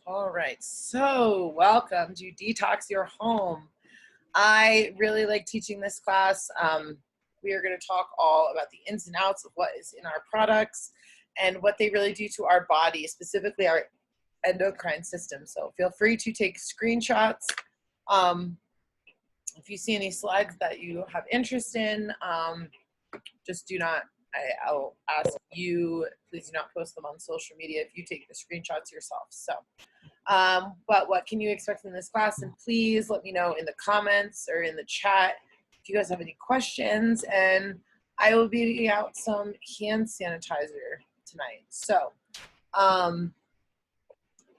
All right, so welcome to Detox Your Home. I really like teaching this class. We are going to talk all about the ins and outs of what is in our products and what they really do to our body, specifically our endocrine system. So feel free to take screenshots. If you see any slides that you have interest in, just do not, I'll ask you, please do not post them on social media if you take the screenshots yourself. So, but what can you expect from this class? And please let me know in the comments or in the chat if you guys have any questions. And I will be giving out some hand sanitizer tonight. So,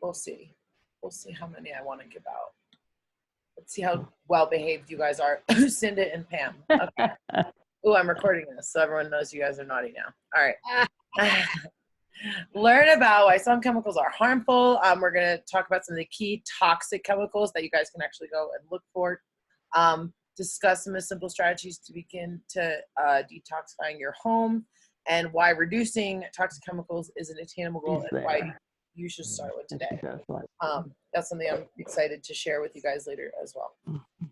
we'll see. We'll see how many I want to give out. Let's see how well behaved you guys are. Cinda and Pam. Okay. Oh, I'm recording this so everyone knows you guys are naughty now. All right. Learn about why some chemicals are harmful. We're going to talk about some of the key toxic chemicals that you guys can actually go and look for. Discuss some of the simple strategies to begin to detoxifying your home and why reducing toxic chemicals is an attainable goal and why you should start with today. That's something I'm excited to share with you guys later as well.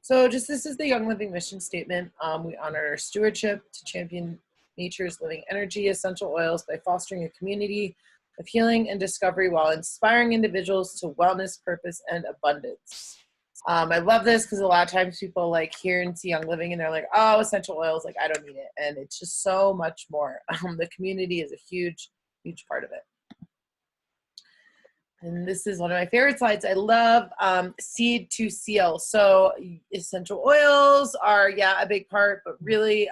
So this is the Young Living mission statement. We honor our stewardship to champion nature's living energy, essential oils, by fostering a community of healing and discovery while inspiring individuals to wellness, purpose, and abundance. I love this because a lot of times people like hear and see Young Living and they're like, oh, essential oils, like I don't need it. And it's just so much more. The community is a huge, huge part of it. And this is one of my favorite slides. I love seed to seal. So essential oils are, yeah, a big part, but really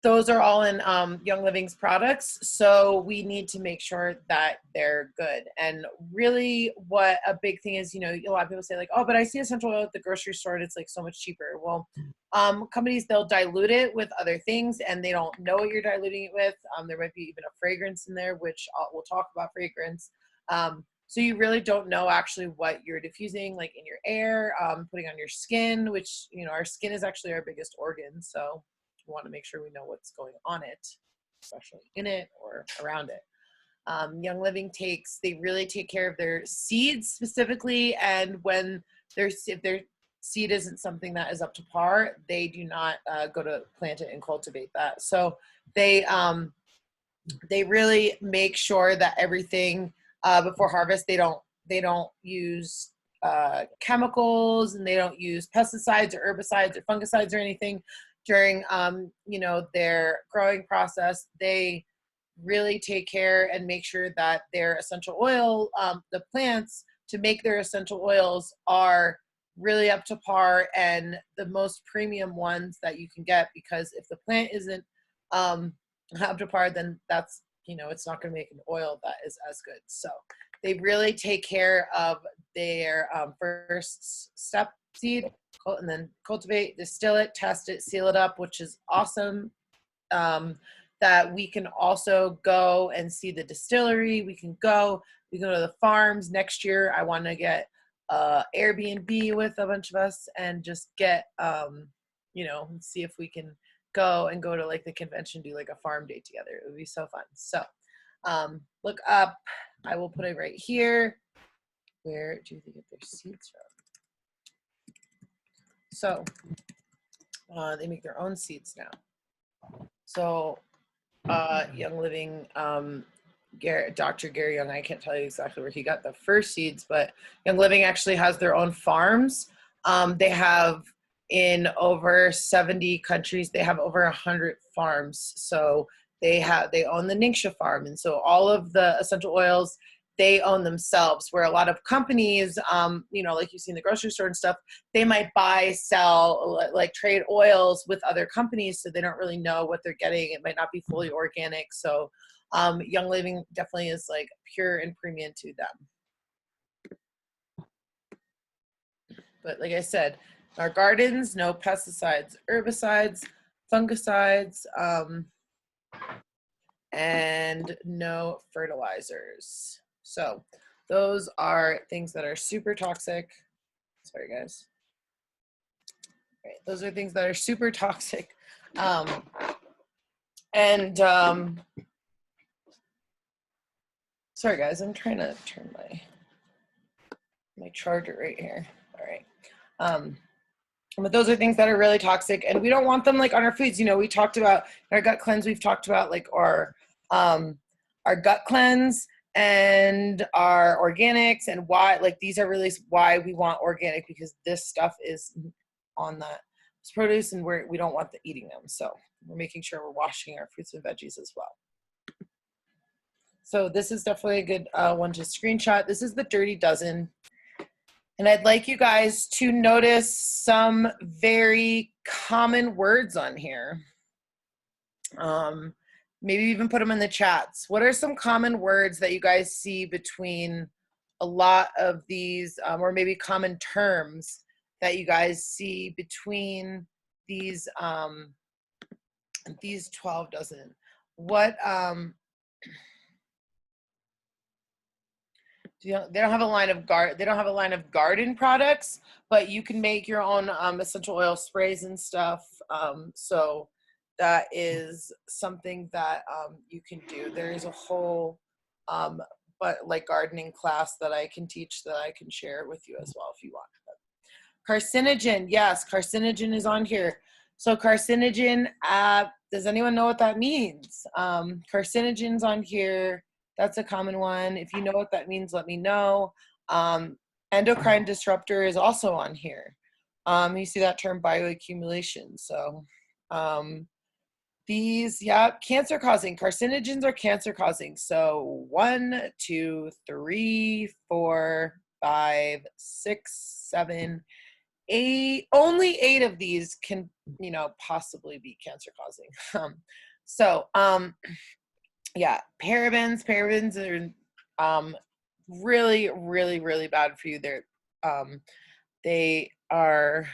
those are all in Young Living's products. So we need to make sure that they're good. And really what a big thing is, you know, a lot of people say like, oh, but I see essential oil at the grocery store and it's like so much cheaper. Well, companies, they'll dilute it with other things and they don't know what you're diluting it with. There might be even a fragrance in there, which we'll talk about fragrance. So you really don't know actually what you're diffusing, like in your air, putting on your skin, which, you know, our skin is actually our biggest organ. So we want to make sure we know what's going on it, especially in it or around it. Young Living they really take care of their seeds specifically. And when if their seed isn't something that is up to par, they do not go to plant it and cultivate that. So they really make sure that everything before harvest, they don't use chemicals and they don't use pesticides or herbicides or fungicides or anything during you know, their growing process. They really take care and make sure that their essential oil, the plants to make their essential oils are really up to par and the most premium ones that you can get, because if the plant isn't up to par, then that's, you know, it's not going to make an oil that is as good. So they really take care of their first step, seed, and then cultivate, distill it, test it, seal it up, which is awesome. That we can also go and see the distillery. We go to the farms. Next year, I want to get Airbnb with a bunch of us and just get, you know, see if we can go to like the convention, do like a farm day together. It would be so fun. So look up, I will put it right here. Where do they get their seeds from? So they make their own seeds now. So Young Living, Dr. Gary Young, I can't tell you exactly where he got the first seeds, but Young Living actually has their own farms. They have in over 70 countries, they have over 100 farms. So they own the Ningxia farm. And so all of the essential oils, they own themselves, where a lot of companies, you know, like you see in the grocery store and stuff, they might buy, sell, like trade oils with other companies. So they don't really know what they're getting. It might not be fully organic. So Young Living definitely is like pure and premium to them. But like I said, in our gardens, no pesticides, herbicides, fungicides, and no fertilizers. So those are things that are super toxic. Sorry, guys. Right, those are things that are super toxic. Sorry guys, I'm trying to turn my charger right here. All right. But those are things that are really toxic, and we don't want them like on our foods. You know, we talked about in our gut cleanse. We've talked about like our gut cleanse and our organics, and why like these are really why we want organic, because this stuff is on that produce, and we don't want the eating them. So we're making sure we're washing our fruits and veggies as well. So this is definitely a good one to screenshot. This is the Dirty Dozen. And I'd like you guys to notice some very common words on here. Maybe even put them in the chats. What are some common words that you guys see between a lot of these, or maybe common terms that you guys see between these 12 dozen? What they don't have a line of garden products, but you can make your own essential oil sprays and stuff. So that is something that you can do. There is a whole but like gardening class that I can teach, that I can share with you as well if you want. Carcinogen, yes, carcinogen is on here. So carcinogen, does anyone know what that means? Carcinogen's on here. That's a common one. If you know what that means, let me know. Endocrine disruptor is also on here. You see that term, bioaccumulation. So these, yeah, cancer causing. Carcinogens are cancer causing. So 1, 2, 3, 4, 5, 6, 7, 8. Only 8 of these can, you know, possibly be cancer causing. Yeah, parabens are really, really, really bad for you. They are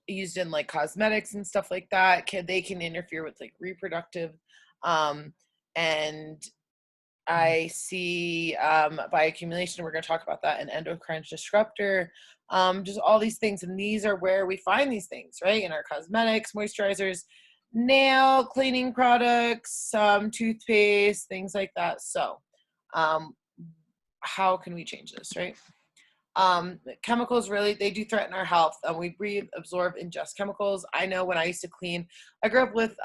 used in like cosmetics and stuff like that. They can interfere with like reproductive, and I see bioaccumulation. We're going to talk about that, and endocrine disruptor, just all these things. And these are where we find these things, right? In our cosmetics, moisturizers, nail cleaning products, toothpaste, things like that. So how can we change this, right? Chemicals really, they do threaten our health. We breathe, absorb, ingest chemicals. I know when I used to clean, I grew up with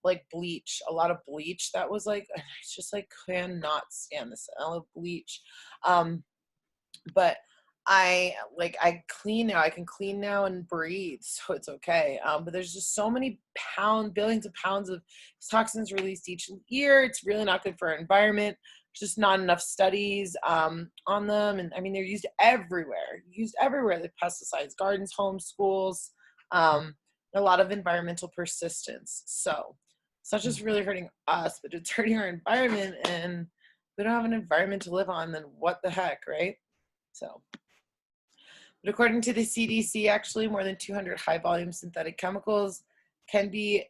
like bleach, a lot of bleach. That was like, it's just like, cannot stand the smell of bleach. But I clean now. I can clean now and breathe, so it's okay. But there's just so many billions of pounds of toxins released each year. It's really not good for our environment. There's just not enough studies on them, and I mean they're used everywhere. Like pesticides, gardens, homes, schools. A lot of environmental persistence. So it's not just really hurting us, but it's hurting our environment. And if we don't have an environment to live on, then what the heck, right? So. But according to the CDC, actually, more than 200 high-volume synthetic chemicals can be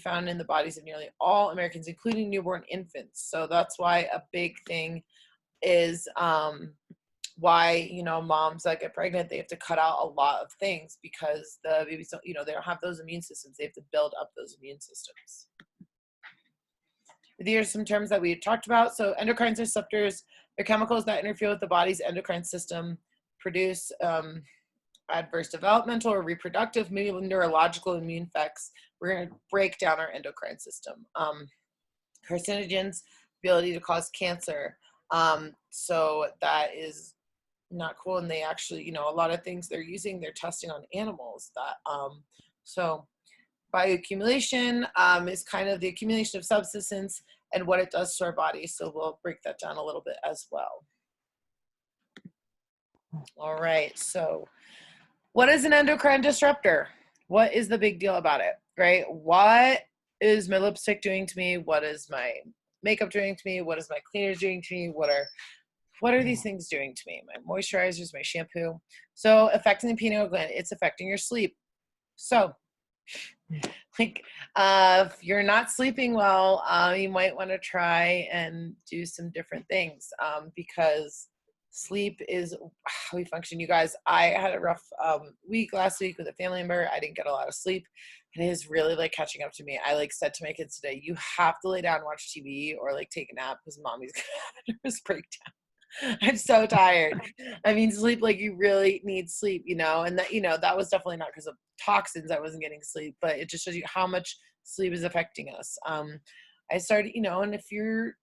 found in the bodies of nearly all Americans, including newborn infants. So that's why a big thing is why, you know, moms that get pregnant, they have to cut out a lot of things, because the babies don't, you know, they don't have those immune systems. They have to build up those immune systems. These are some terms that we had talked about. So endocrine disruptors, they're chemicals that interfere with the body's endocrine system, produce adverse developmental or reproductive, maybe neurological immune effects. We're going to break down our endocrine system. Carcinogens, ability to cause cancer. So that is not cool. And they actually, you know, a lot of things they're testing on animals. So bioaccumulation is kind of the accumulation of substance and what it does to our body. So we'll break that down a little bit as well. All right, so what is an endocrine disruptor? What is the big deal about it, right? What is my lipstick doing to me? What is my makeup doing to me? What is my cleaner doing to me? What are these things doing to me? My moisturizers, my shampoo. So affecting the pineal gland, it's affecting your sleep. So like if you're not sleeping well, you might want to try and do some different things, because Sleep is how we function. You guys, I had a rough week last week with a family member. I didn't get a lot of sleep, and it is really like catching up to me. I like said to my kids today, you have to lay down and watch TV or like take a nap because mommy's gonna have a nervous breakdown. I'm so tired. I mean, sleep, like you really need sleep, you know, and that, you know, that was definitely not because of toxins. I wasn't getting sleep, but it just shows you how much sleep is affecting us. I started, you know, and if you're,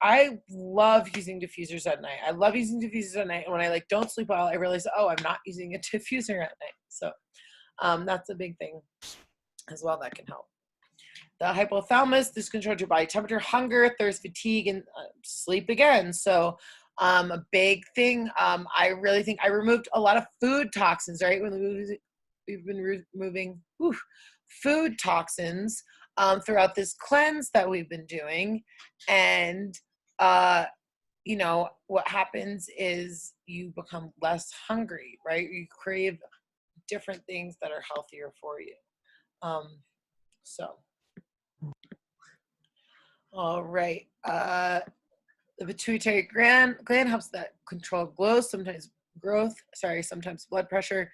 I love using diffusers at night. I love using diffusers at night. And when I like don't sleep well, I realize, oh, I'm not using a diffuser at night. So that's a big thing as well that can help. The hypothalamus, this controls your body temperature, hunger, thirst, fatigue, and sleep again. So a big thing. I really think I removed a lot of food toxins, right? When we've been removing food toxins throughout this cleanse that we've been doing. And, you know, what happens is you become less hungry, right? You crave different things that are healthier for you. So, all right. The pituitary gland helps that control sometimes blood pressure,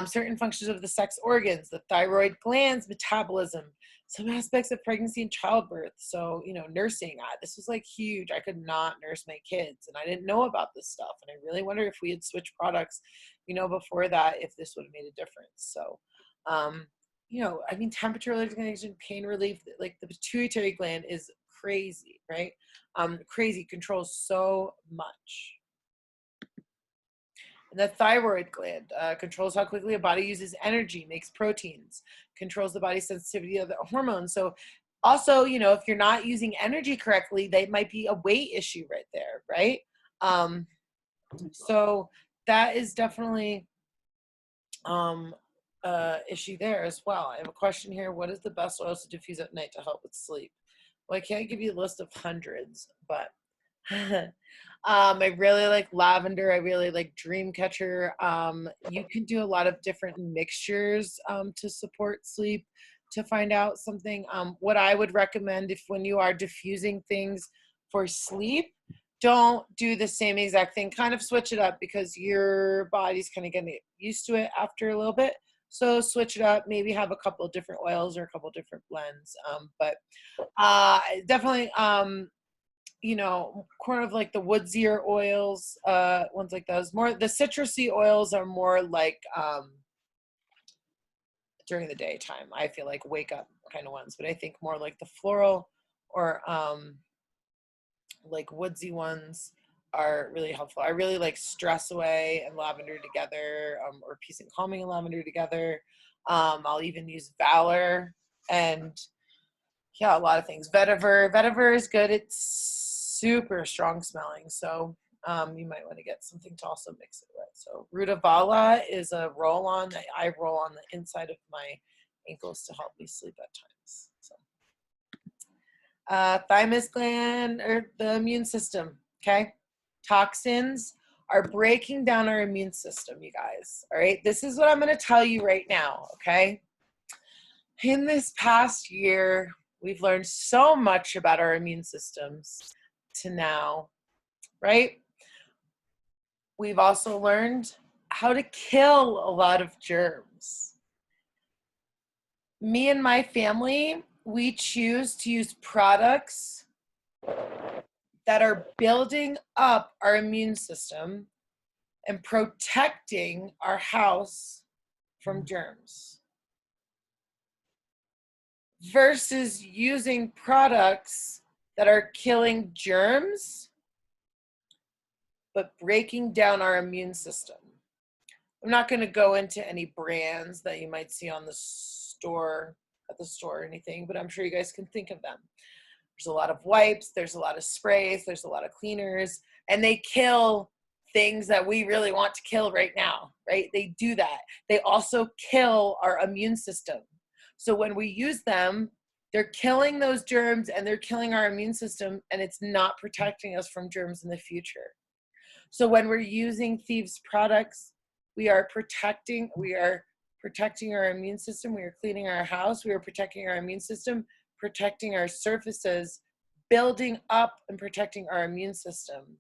certain functions of the sex organs, the thyroid glands, metabolism, some aspects of pregnancy and childbirth. So, you know, nursing, this was like huge. I could not nurse my kids and I didn't know about this stuff. And I really wonder if we had switched products, you know, before that, if this would have made a difference. So, you know, I mean, temperature regulation, pain relief, like the pituitary gland is crazy, right? Crazy, controls so much. And the thyroid gland controls how quickly a body uses energy, makes proteins, controls the body's sensitivity of the hormones. So also, you know, if you're not using energy correctly, that might be a weight issue right there, right? So that is definitely issue there as well. I have a question here. What is the best oils to diffuse at night to help with sleep? Well, I can't give you a list of hundreds, but I really like lavender. I really like Dreamcatcher. You can do a lot of different mixtures to support sleep to find out something. What I would recommend if when you are diffusing things for sleep, don't do the same exact thing. Kind of switch it up because your body's kind of getting used to it after a little bit. So switch it up, maybe have a couple of different oils or a couple of different blends. But definitely, you know, kind of like the woodsier oils, ones like those. More the citrusy oils are more like during the daytime. I feel like wake up kind of ones, but I think more like the floral or like woodsy ones are really helpful. I really like Stress Away and lavender together, or Peace and Calming and lavender together. I'll even use Valor and yeah, a lot of things. Vetiver is good. It's super strong smelling, so you might want to get something to also mix it with. So Rutavala is a roll-on that I roll on the inside of my ankles to help me sleep at times. So thymus gland or the immune system. Okay, toxins are breaking down our immune system, you guys. All right, this is what I'm going to tell you right now. Okay, in this past year, we've learned so much about our immune systems to now, right? We've also learned how to kill a lot of germs. Me and my family, we choose to use products that are building up our immune system and protecting our house from germs versus using products that are killing germs but breaking down our immune system. I'm not going to go into any brands that you might see on the store, at the store or anything, but I'm sure you guys can think of them. There's a lot of wipes, there's a lot of sprays, there's a lot of cleaners, and they kill things that we really want to kill right now, right? They do that. They also kill our immune system. So when we use them, they're killing those germs and they're killing our immune system, and it's not protecting us from germs in the future. So when we're using Thieves products, we are protecting our immune system, we are cleaning our house, we are protecting our immune system, protecting our surfaces, building up and protecting our immune system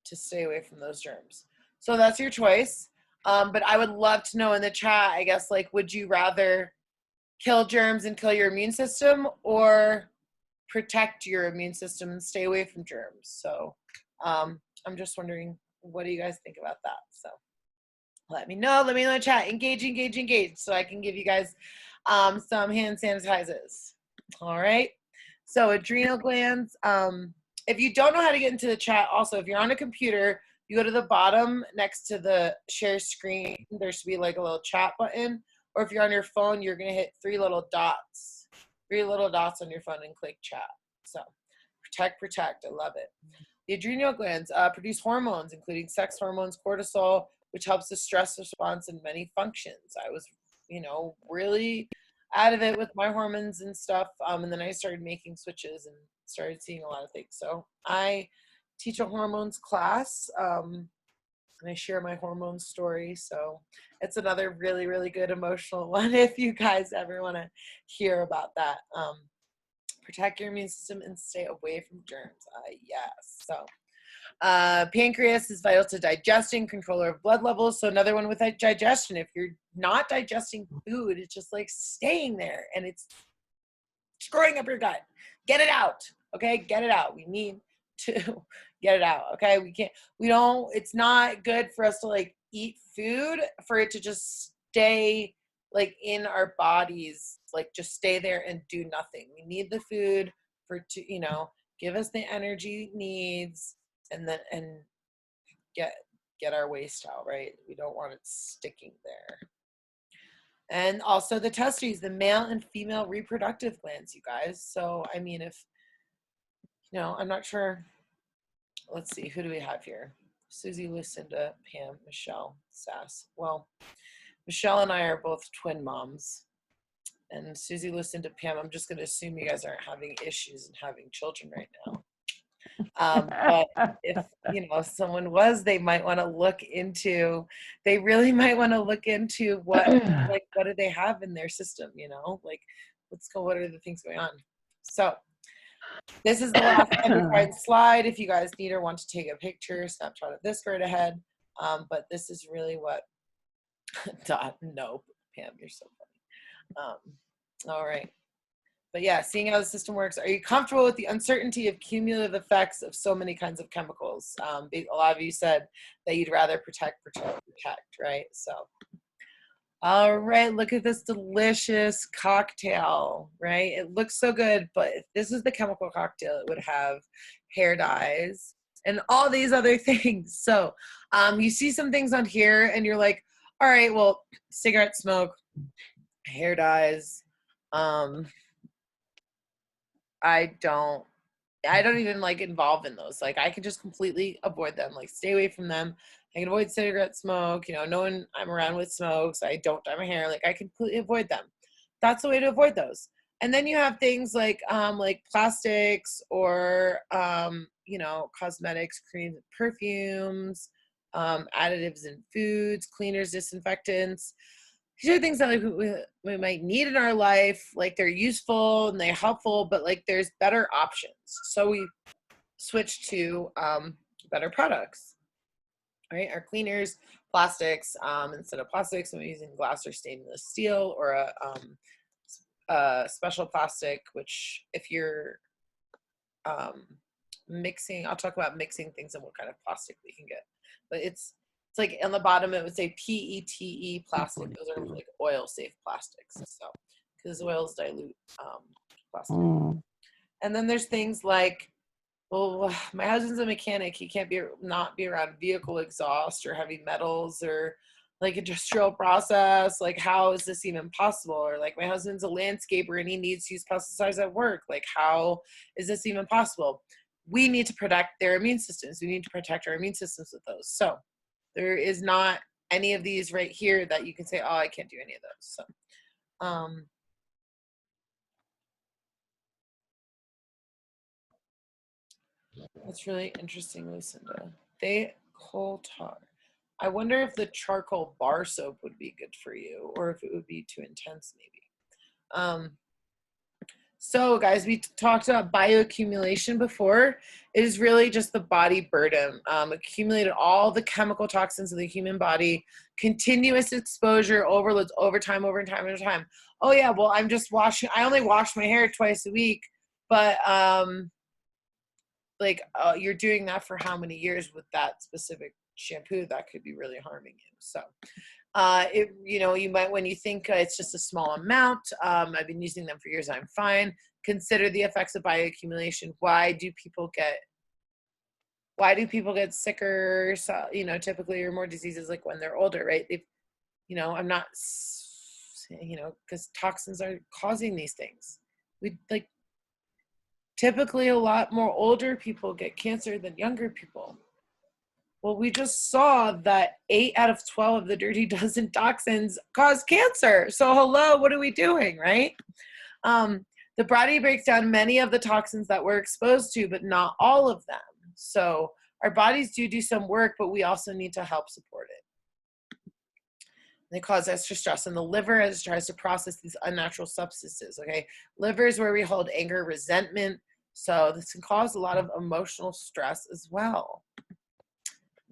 to stay away from those germs. So that's your choice. But I would love to know in the chat, I guess, like, would you rather kill germs and kill your immune system, or protect your immune system and stay away from germs? So I'm just wondering, what do you guys think about that? So let me know in the chat. Engage, so I can give you guys some hand sanitizers. All right. So adrenal glands. If you don't know how to get into the chat, also, if you're on a computer, you go to the bottom next to the share screen. There should be like a little chat button. Or if you're on your phone, you're going to hit three little dots on your phone and click chat. So protect. I love it. The adrenal glands produce hormones, including sex hormones, cortisol, which helps the stress response in many functions. I was, really out of it with my hormones and stuff. And then I started making switches and started seeing a lot of things. So I teach a hormones class, and I share my hormone story. So it's another really, really good emotional one if you guys ever want to hear about that. Protect your immune system and stay away from germs. Yes. So pancreas is vital to digesting, controller of blood levels. So another one with digestion. If you're not digesting food, it's just like staying there and it's screwing up your gut. Get it out. Okay, get it out. We need to get it out. Okay, it's not good for us to like eat food for it to just stay like in our bodies, like just stay there and do nothing. We need the food to give us the energy needs, and get our waste out, right? We don't want it sticking there. And also the testes, the male and female reproductive glands, you guys. So I mean, if I'm not sure. Let's see, who do we have here? Susie, Lucinda, Pam, Michelle, Sass. Well, Michelle and I are both twin moms. And Susie, Lucinda, Pam, I'm just going to assume you guys aren't having issues and having children right now. But if someone was, they might want to look into. They really might want to look into what do they have in their system? Like, what are the things going on? So this is the last endocrine slide. If you guys need or want to take a picture, snapshot of this, right ahead. But this is really what. Nope, Pam, you're so funny. All right. But yeah, seeing how the system works. Are you comfortable with the uncertainty of cumulative effects of so many kinds of chemicals? A lot of you said that you'd rather protect, right? So, all right, look at this delicious cocktail, right? It looks so good, but if this is the chemical cocktail, it would have hair dyes and all these other things. So you see some things on here and you're like, all right, well, cigarette smoke, hair dyes, I don't even like involve in those. Like I can just completely avoid them, like stay away from them. I can avoid cigarette smoke, no one I'm around with smokes. I don't dye my hair. Like I completely avoid them. That's the way to avoid those. And then you have things like plastics or, cosmetics, creams, perfumes, additives in foods, cleaners, disinfectants. These are things that like we might need in our life. Like they're useful and they're helpful, but like there's better options. So we switch to better products, right? Our cleaners, plastics, instead of plastics, I'm using glass or stainless steel or a special plastic, which if you're mixing, I'll talk about mixing things and what kind of plastic we can get. But it's like on the bottom it would say PETE plastic. Those are like oil safe plastics. So because oils dilute plastic. And then there's things like, well, my husband's a mechanic. He can't not be around vehicle exhaust or heavy metals or like industrial process. Like, how is this even possible? Or like, my husband's a landscaper and he needs to use pesticides at work. Like, how is this even possible? We need to protect their immune systems. We need to protect our immune systems with those. So there is not any of these right here that you can say, oh, I can't do any of those. So, that's really interesting, Lucinda. Coal tar. I wonder if the charcoal bar soap would be good for you, or if it would be too intense, maybe. So guys, we talked about bioaccumulation before. It is really just the body burden, accumulated all the chemical toxins of the human body, continuous exposure, overloads over time, over time, over time. Oh yeah, well, I only wash my hair twice a week, but you're doing that for how many years with that specific shampoo? That could be really harming you. So you might, when you think it's just a small amount, I've been using them for years, I'm fine. Consider the effects of bioaccumulation. Why do people get sicker? So, typically, or more diseases like when they're older, right? I'm not, because toxins are causing these things. Typically a lot more older people get cancer than younger people. Well, we just saw that 8 out of 12 of the dirty dozen toxins cause cancer. So hello, what are we doing, right? The body breaks down many of the toxins that we're exposed to, but not all of them. So our bodies do some work, but we also need to help support it. They cause extra stress in the liver as it tries to process these unnatural substances, okay? Liver is where we hold anger, resentment. So this can cause a lot of emotional stress as well.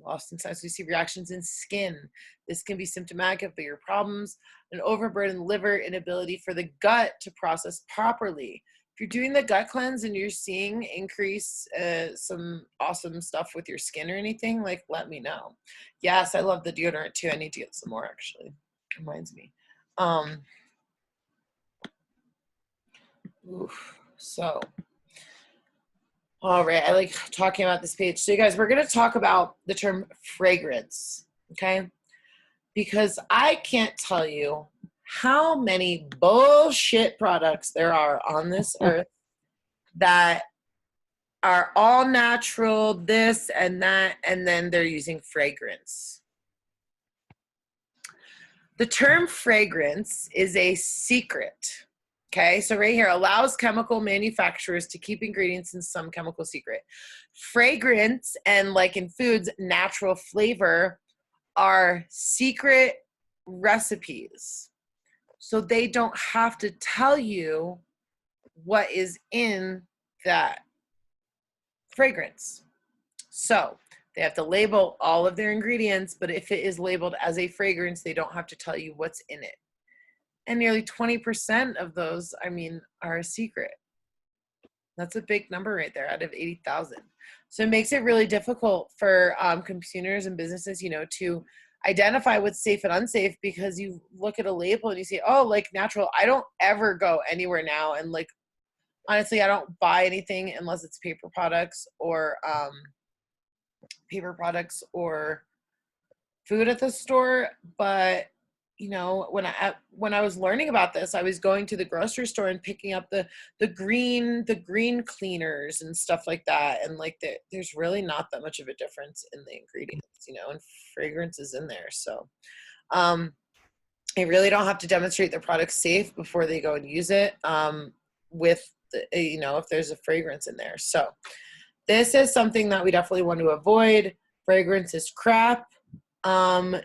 Oftentimes we see reactions in skin. This can be symptomatic of bigger problems, an overburdened liver, inability for the gut to process properly. If you're doing the gut cleanse and you're seeing increase some awesome stuff with your skin or anything, let me know. Yes, I love the deodorant too. I need to get some more, actually. Reminds me. So all right, I like talking about this page. So you guys, we're going to talk about the term fragrance, okay? Because I can't tell you how many bullshit products there are on this earth that are all natural, this and that, and then they're using fragrance. The term fragrance is a secret. Okay, so right here, allows chemical manufacturers to keep ingredients in some chemical secret. Fragrance and, like in foods, natural flavor are secret recipes. So they don't have to tell you what is in that fragrance. So they have to label all of their ingredients, but if it is labeled as a fragrance, they don't have to tell you what's in it. And nearly 20% of those, are a secret. That's a big number right there out of 80,000. So it makes it really difficult for consumers and businesses, to identify what's safe and unsafe, because you look at a label and you say, oh, like natural. I don't ever go anywhere now. And honestly, I don't buy anything unless it's paper products or food at the store. But when I was learning about this, I was going to the grocery store and picking up the green cleaners and stuff like that, and there's really not that much of a difference in the ingredients, and fragrance is in there. So they really don't have to demonstrate the product's safe before they go and use it with if there's a fragrance in there. So this is something that we definitely want to avoid. Fragrance is crap.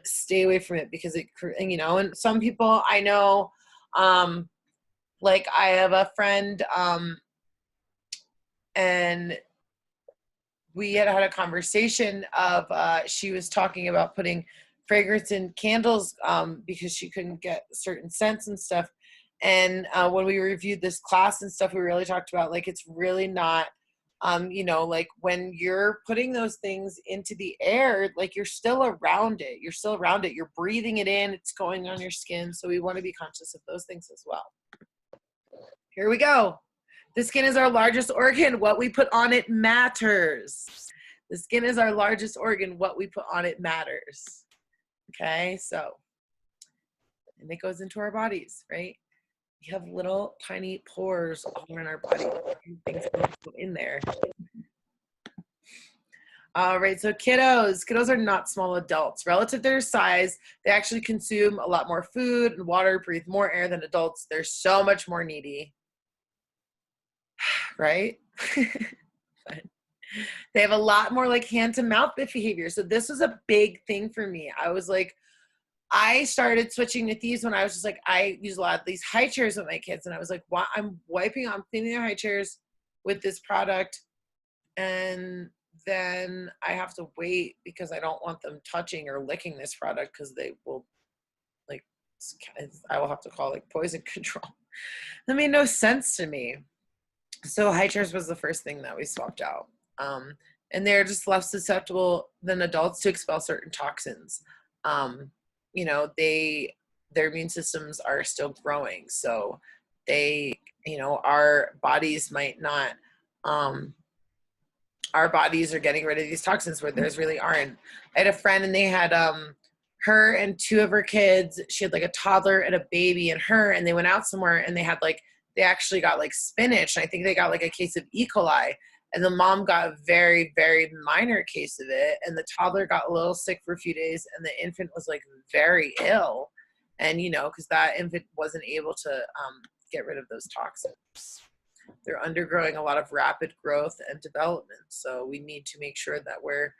Stay away from it, because and some people I know, I have a friend, and we had a conversation of, she was talking about putting fragrance in candles, because she couldn't get certain scents and stuff. And when we reviewed this class and stuff, we really talked about, it's really not, when you're putting those things into the air, you're still around it. You're breathing it in. It's going on your skin. So we want to be conscious of those things as well. Here we go. The skin is our largest organ. What we put on it matters. The skin is our largest organ. What we put on it matters. Okay, and it goes into our bodies, right? We have little tiny pores all in our body. Things go in there. All right, so kiddos are not small adults. Relative to their size, they actually consume a lot more food and water, breathe more air than adults. They're so much more needy, right? But they have a lot more hand to mouth behavior. So this was a big thing for me. I was like, I started switching to thieves when I was just like, I use a lot of these high chairs with my kids. And I was like, why I'm cleaning their high chairs with this product. And then I have to wait because I don't want them touching or licking this product because they will like, I will have to call like poison control. That made no sense to me. So high chairs was the first thing that we swapped out. And they're just less susceptible than adults to expel certain toxins. You know, their immune systems are still growing. So they, you know, our bodies might not, our bodies are getting rid of these toxins where theirs really aren't. I had a friend and they had, her and two of her kids, she had like a toddler and a baby and her, and they went out somewhere and they had like, they actually got like spinach. And I think they got like a case of E. coli. And the mom got a very, very minor case of it. And the toddler got a little sick for a few days. And the infant was like very ill. And, you know, because that infant wasn't able to get rid of those toxins. They're undergoing a lot of rapid growth and development. So we need to make sure that we're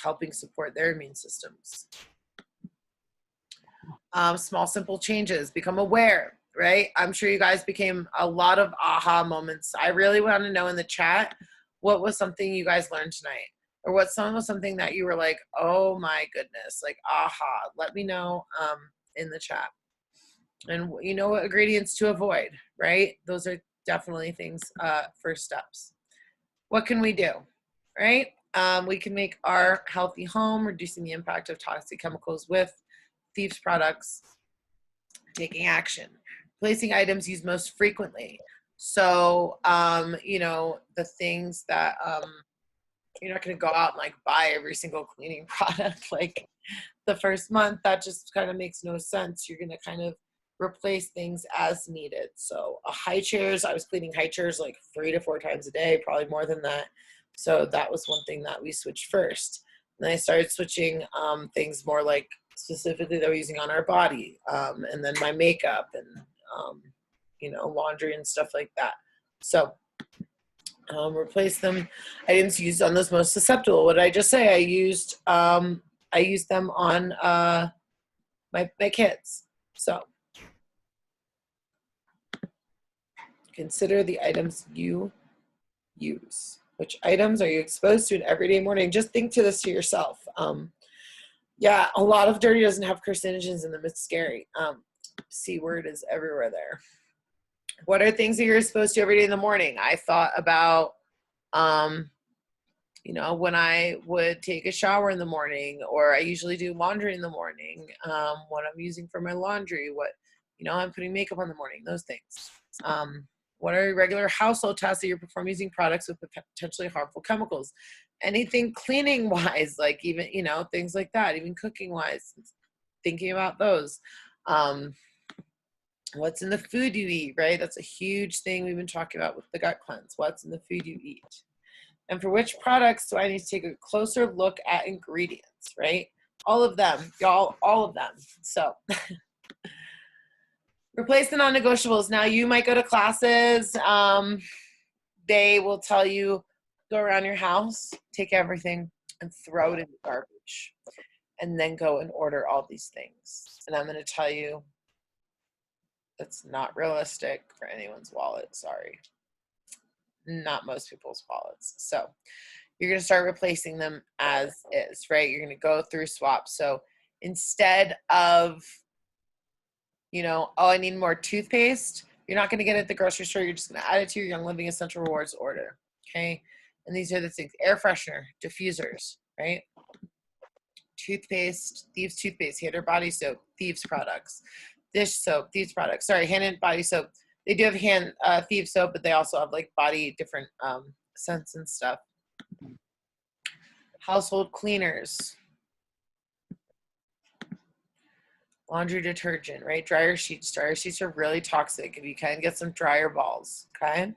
helping support their immune systems. Small, simple changes, become aware, right? I'm sure you guys became a lot of aha moments. I really want to know in the chat, what was something you guys learned tonight? Or what was something that you were like, oh my goodness, like aha, let me know in the chat. And you know what ingredients to avoid, right? Those are definitely things, first steps. What can we do, right? We can make our healthy home, reducing the impact of toxic chemicals with thieves products, taking action, placing items used most frequently. So, you know, the things that you're not going to go out and like buy every single cleaning product like the first month. That just kind of makes no sense. You're going to kind of replace things as needed. So high chairs, I was cleaning high chairs like 3 to 4 times a day, probably more than that. So that was one thing that we switched first. And then I started switching things more like specifically that we're using on our body, and then my makeup and you know, laundry and stuff like that. So replace them. I didn't use on those most susceptible. What did I just say? I used them on my kids. So consider the items you use. Which items are you exposed to in everyday morning? Just think to this to yourself. Yeah, a lot of dirty doesn't have carcinogens in them. It's scary. C word is everywhere there. What are things that you're exposed to every day in the morning? I thought about, you know, when I would take a shower in the morning, or I usually do laundry in the morning, what I'm using for my laundry, what, you know, I'm putting makeup on in the morning, those things. What are regular household tasks that you're performing using products with potentially harmful chemicals? Anything cleaning wise, like even, you know, things like that, even cooking wise, thinking about those. What's in the food you eat, right? That's a huge thing we've been talking about with the gut cleanse. What's in the food you eat? And for which products do I need to take a closer look at ingredients, right? All of them, y'all, all of them. So replace the non-negotiables. Now you might go to classes. They will tell you, go around your house, take everything and throw it in the garbage, and then go and order all these things. And I'm going to tell you, that's not realistic for anyone's wallet. Sorry. Not most people's wallets. So you're going to start replacing them as is, right? You're going to go through swaps. So instead of, you know, oh, I need more toothpaste, you're not going to get it at the grocery store. You're just going to add it to your Young Living Essential Rewards order. Okay. And these are the things: air freshener, diffusers, right? Toothpaste, Thieves toothpaste, hand or body soap, Thieves products. Dish soap, Thieves products. Sorry, hand and body soap. They do have hand Thieves soap, but they also have like body different scents and stuff. Household cleaners, laundry detergent, right? Dryer sheets. Dryer sheets are really toxic. If you can, get some dryer balls, okay?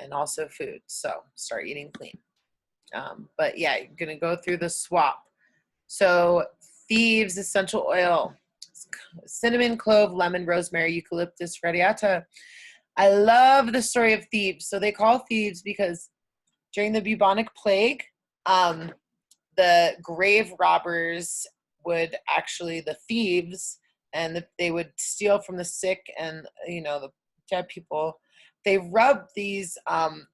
And also food. So start eating clean. But yeah, you're gonna go through the swap. So Thieves essential oil, cinnamon, clove, lemon, rosemary, eucalyptus, radiata. I love the story of Thebes. So they call Thebes because during the bubonic plague, the grave robbers would actually, the thieves, and they would steal from the sick and, the dead people. They rubbed these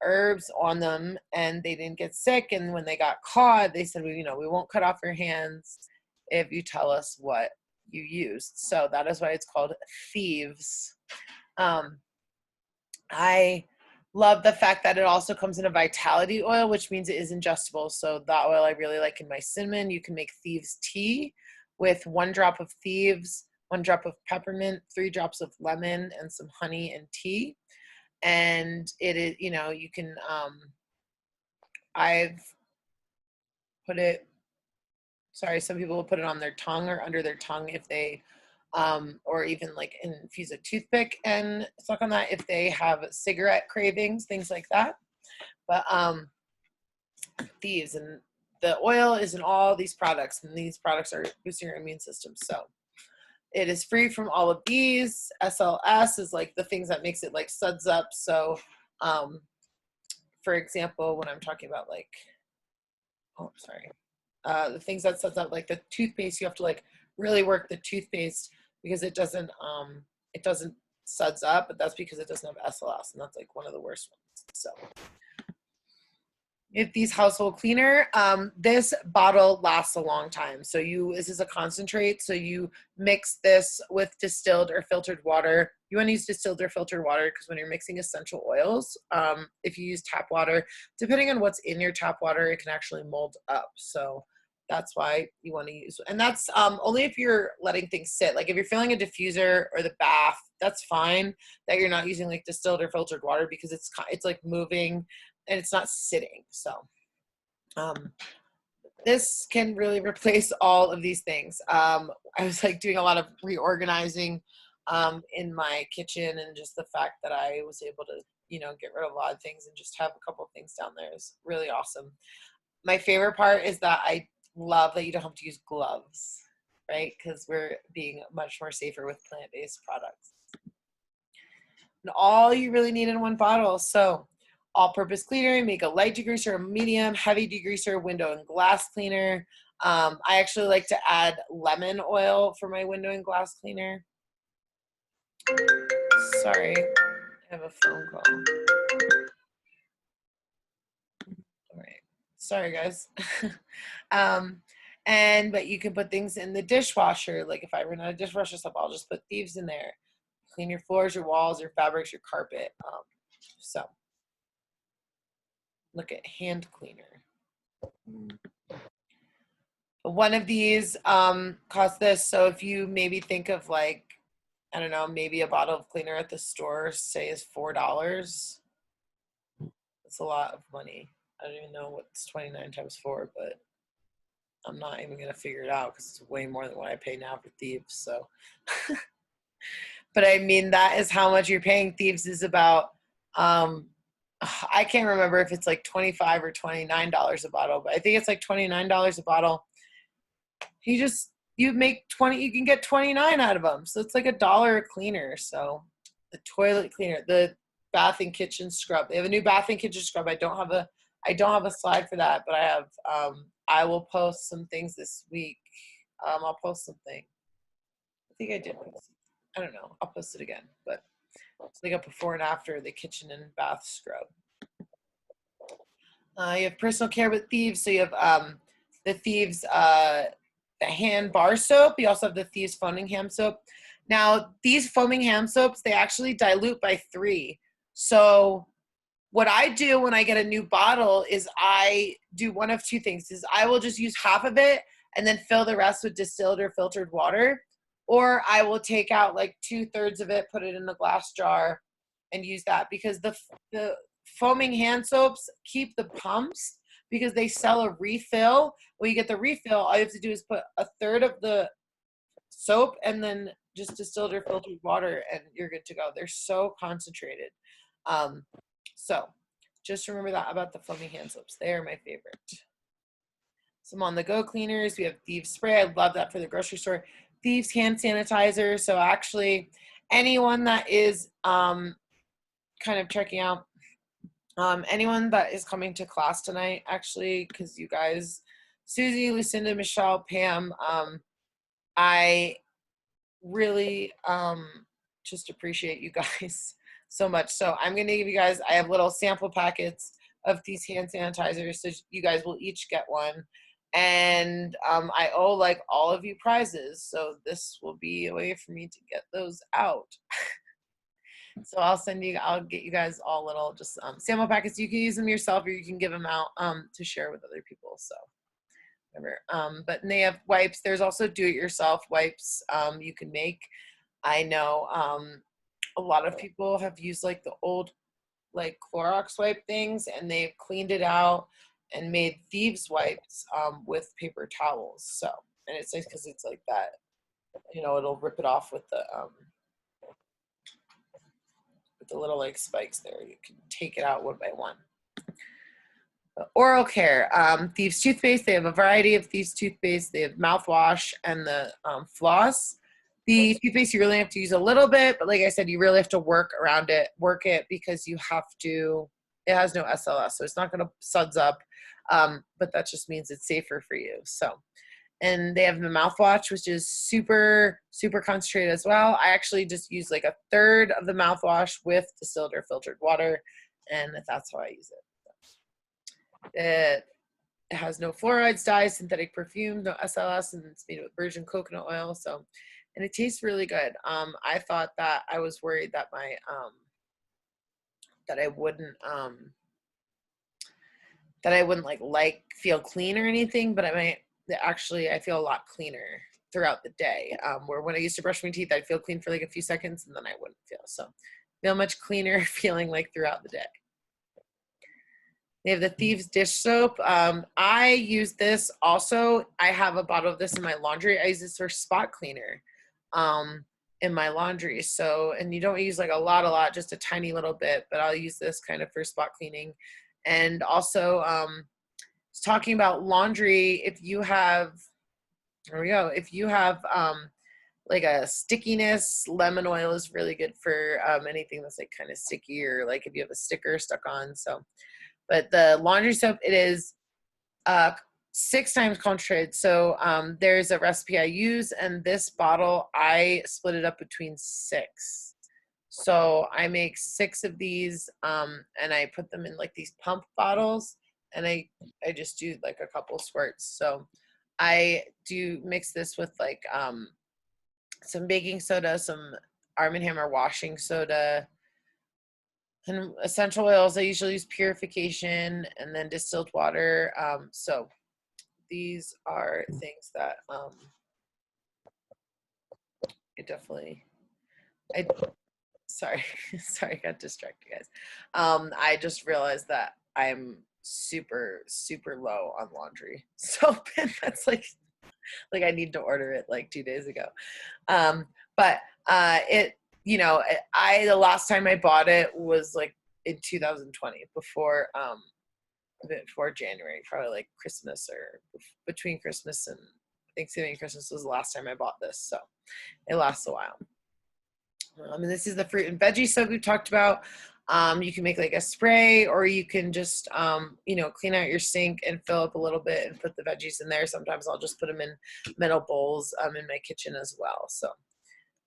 herbs on them and they didn't get sick. And when they got caught, they said, we won't cut off your hands if you tell us what you used. So that is why it's called thieves. I love the fact that it also comes in a vitality oil, which means it is ingestible. So that oil I really like in my cinnamon. You can make thieves tea with 1 drop of thieves, 1 drop of peppermint, 3 drops of lemon, and some honey and tea. And it is, you can, I've put it, some people will put it on their tongue or under their tongue if they, or even like infuse a toothpick and suck on that if they have cigarette cravings, things like that. But thieves, and the oil is in all these products, and these products are boosting your immune system. So it is free from all of these. SLS is like the things that makes it like suds up. So, for example, when I'm talking about like, the things that suds up, like the toothpaste, you have to like really work the toothpaste because it doesn't suds up, but that's because it doesn't have SLS, and that's like one of the worst ones. So if these household cleaner, this bottle lasts a long time. So this is a concentrate. So you mix this with distilled or filtered water. You want to use distilled or filtered water because when you're mixing essential oils, if you use tap water, depending on what's in your tap water, it can actually mold up. So that's why you want to use, and that's only if you're letting things sit. Like if you're filling a diffuser or the bath, that's fine that you're not using like distilled or filtered water because it's like moving and it's not sitting. So this can really replace all of these things. I was like doing a lot of reorganizing in my kitchen, and just the fact that I was able to, get rid of a lot of things and just have a couple of things down there is really awesome. My favorite part is that I love that you don't have to use gloves, right? Because we're being much more safer with plant-based products. And all you really need in one bottle. So all-purpose cleaner, make a light degreaser, a medium, heavy degreaser, window and glass cleaner. I actually like to add lemon oil for my window and glass cleaner. Sorry, I have a phone call. All right, sorry guys. But you can put things in the dishwasher. Like if I run out of dishwasher stuff, I'll just put thieves in there. Clean your floors, your walls, your fabrics, your carpet. So look at hand cleaner. One of these costs this. So if you maybe think of like, I don't know, maybe a bottle of cleaner at the store, say is $4. That's a lot of money. I don't even know what's 29 times 4, but I'm not even going to figure it out because it's way more than what I pay now for thieves. So, but I mean, that is how much you're paying. Thieves is about, I can't remember if it's like $25 or $29 a bottle, but I think it's like $29 a bottle. You make 20, you can get 29 out of them. So it's like $1 a cleaner. So the toilet cleaner, the bath and kitchen scrub. They have a new bath and kitchen scrub. I don't have a slide for that, but I have, I will post some things this week. I'll post something. I think I did. I don't know. I'll post it again, but it's like a before and after the kitchen and bath scrub. You have personal care with thieves. So you have the thieves, the hand bar soap. You also have the thieves foaming hand soap. Now these foaming hand soaps, they actually dilute by 3. So what I do when I get a new bottle is I do one of 2 things. Is I will just use half of it and then fill the rest with distilled or filtered water, or I will take out like 2/3 of it, put it in a glass jar and use that, because the foaming hand soaps keep the pumps because they sell a refill. When you get the refill, all you have to do is put 1/3 of the soap and then just distilled or filtered water and you're good to go. They're so concentrated. So just remember that about the foaming hand soaps. They are my favorite. Some on-the-go cleaners. We have Thieves Spray. I love that for the grocery store. Thieves hand sanitizer. So actually anyone that is kind of checking out, anyone that is coming to class tonight, actually, because you guys, Susie, Lucinda, Michelle, Pam, I really just appreciate you guys so much. So I'm going to give you guys, I have little sample packets of these hand sanitizers, so you guys will each get one. And I owe like all of you prizes, so this will be a way for me to get those out. So I'll get you guys all little just sample packets. You can use them yourself, or you can give them out to share with other people. So whatever. But they have wipes. There's also do-it-yourself wipes you can make. I know a lot of people have used like the old like Clorox wipe things, and they've cleaned it out and made thieves wipes with paper towels. So, and it's nice because it's like that, you know, it'll rip it off with the little like spikes there. You can take it out one by one. Oral care, Thieves toothpaste. They have a variety of Thieves toothpaste. They have mouthwash and the floss. The toothpaste you really have to use a little bit, but like I said, you really have to work it because you have to. It has no SLS, so it's not going to suds up. But that just means it's safer for you. So, and they have the mouthwash, which is super super concentrated as well. I actually just use like a third of the mouthwash with distilled or filtered water, and that's how I use it. It has no fluorides, dyes, synthetic perfume, no SLS, and it's made with virgin coconut oil. So, and it tastes really good. I thought that I was worried that my that I wouldn't like feel clean or anything, but I feel a lot cleaner throughout the day. Where when I used to brush my teeth, I'd feel clean for like a few seconds and then I wouldn't feel. So, feel much cleaner feeling like throughout the day. They have the Thieves dish soap. I use this also. I have a bottle of this in my laundry. I use this for spot cleaner in my laundry. So, and you don't use like a lot, just a tiny little bit, but I'll use this kind of for spot cleaning. And also, talking about laundry, if you have like a stickiness, lemon oil is really good for anything that's like kind of sticky, or like if you have a sticker stuck on. So, but the laundry soap, it is 6 times concentrated. So there's a recipe I use, and this bottle, I split it up between 6. So I make 6 of these, and I put them in like these pump bottles, and I just do like a couple squirts. So I do mix this with like some baking soda, some Arm & Hammer washing soda, and essential oils. I usually use purification and then distilled water. So these are things that it definitely. Sorry, I got distracted, guys. I just realized that I'm super low on laundry soap, and that's like I need to order it like 2 days ago. But it. The last time I bought it was like in 2020, before January, probably like Christmas, or between Christmas and Thanksgiving and Christmas was the last time I bought this. So it lasts a while. And this is the fruit and veggie soap we talked about. You can make like a spray, or you can just, clean out your sink and fill up a little bit and put the veggies in there. Sometimes I'll just put them in metal bowls in my kitchen as well. So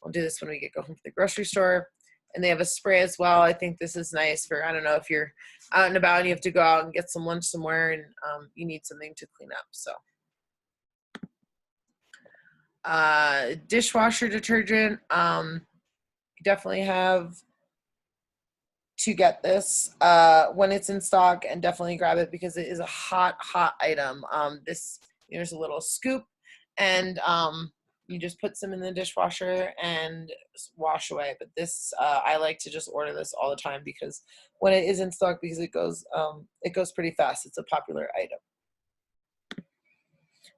I'll do this when we go home from the grocery store. And they have a spray as well. I think this is nice for, I don't know, if you're out and about and you have to go out and get some lunch somewhere, and you need something to clean up. So dishwasher detergent. You definitely have to get this when it's in stock, and definitely grab it because it is a hot item. There's a little scoop, and you just put some in the dishwasher and wash away. But this, I like to just order this all the time because when it is in stock, because it goes pretty fast. It's a popular item.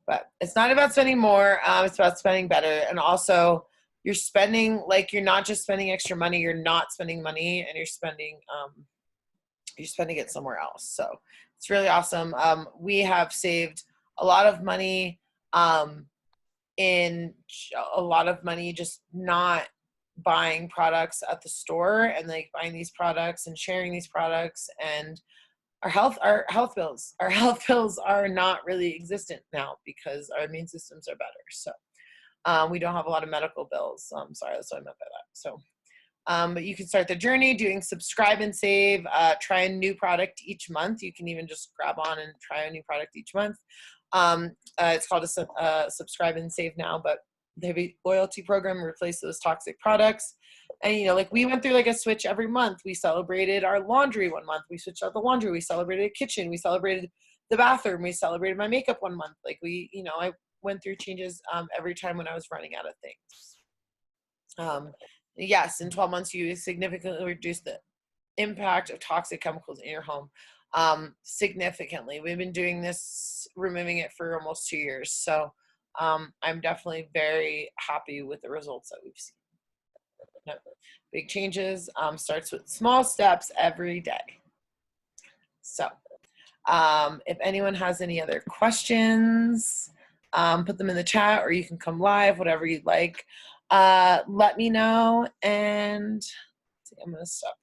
But it's not about spending more. It's about spending better. And also, you're spending, like, you're not just spending extra money. You're not spending money, and you're spending it somewhere else. So it's really awesome. We have saved a lot of money just not buying products at the store, and like buying these products and sharing these products. And our health bills are not really existent now because our immune systems are better. So We don't have a lot of medical bills. So I'm sorry, that's what I meant by that. So, but you can start the journey doing subscribe and save, try a new product each month. You can even just grab on and try a new product each month. It's called a subscribe and save now, but they have a loyalty program to replace those toxic products. And, you know, like we went through like a switch every month. We celebrated our laundry one month. We switched out the laundry. We celebrated a kitchen. We celebrated the bathroom. We celebrated my makeup one month. Like we, you know, I went through changes every time when I was running out of things. Yes, in 12 months, you significantly reduce the impact of toxic chemicals in your home. Significantly. We've been doing this, removing it for almost 2 years. So I'm definitely very happy with the results that we've seen. Yep. Big changes starts with small steps every day. So if anyone has any other questions, put them in the chat, or you can come live, whatever you'd like. Let me know, and I'm going to stop